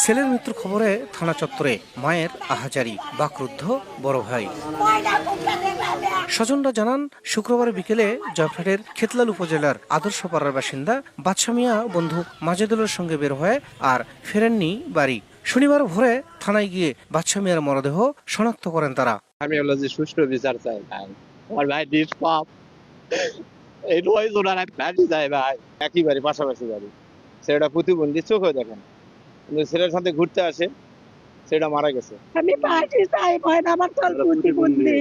ছেলের মৃত্যুর খবরে থানা চত্বরে মায়ের আহাজারি, বাকরুদ্ধ বড় ভাই। স্বজনরা জানান, শুক্রবার বিকেলে জয়পুরহাটের খেতলাল উপজেলার আদর্শপাড়ার বাসিন্দা বাদশা মিয়া বন্ধু মাজেদুলের সঙ্গে বের হয়ে আর ফেরেননি বাড়ি। শনিবার ভোরে থানায় গিয়ে বাদশা মিয়ার মরদেহ শনাক্ত করেন তারা। আমি হলো যে সুষ্ঠু বিচার চাই ভাই, আমার ভাই নিষ্পাপ, এই নয় জোনার ভাই যায় ভাই, একই বাড়ি, পাশাপাশি বাড়ি। ছেলেটা প্রতিবন্ধী, চোখে দেখেন, ছেলের সাথে ঘুরতে আসে, সেটা মারা গেছে। আমি পার্টি চাই ভয়, আমার চল প্রতিবন্ধী,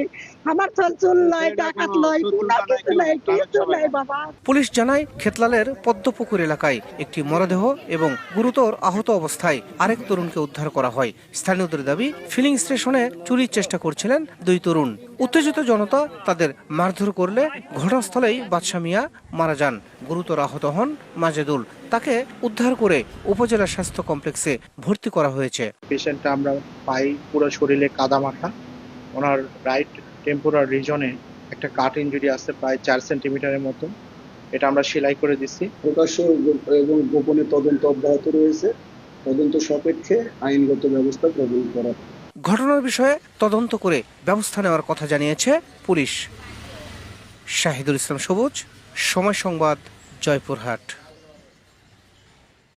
আমার চল চুল নয়, ডাকাত নয়, কোনো কিছু নাই, কিছু নাই বাবা। পুলিশ জানায়, খেতলালের পদ্মপুকুর এলাকায় একটি মরদেহ এবং গুরুতর আহত অবস্থায় আরেক তরুণকে উদ্ধার করা হয়। স্থানীয়দের দাবি, ফিলিং স্টেশনে চুরির চেষ্টা করছিলেন দুই তরুণ। উত্তেজিত জনতা তাদের মারধর করলে ঘটনাস্থলেই বাদশা মিয়া মারা যান। গুরুতর আহত হন মাজেদুল। তাকে উদ্ধার করে উপজেলা স্বাস্থ্য কমপ্লেক্সে ভর্তি করা হয়েছে। পেশেন্টটা আমরা পাই পুরো শরীরে কাদা মাখা, ওনার রাইট টেম্পোরাল রিজনে একটা কাট ইনজুরি আছে প্রায় 4 সেন্টিমিটারের মতো। এটা আমরা সেলাই করে দিচ্ছি। প্রকাশ্য এবং গোপনে তদন্ত অব্যাহত রয়েছে। তদন্ত সাপেক্ষে আইনগত ব্যবস্থা গ্রহণ করা। ঘটনার বিষয়ে তদন্ত করে ব্যবস্থা নেওয়ার কথা জানিয়েছে পুলিশ। শাহিদুল ইসলাম সবুজ, সময় সংবাদ, জয়পুরহাট।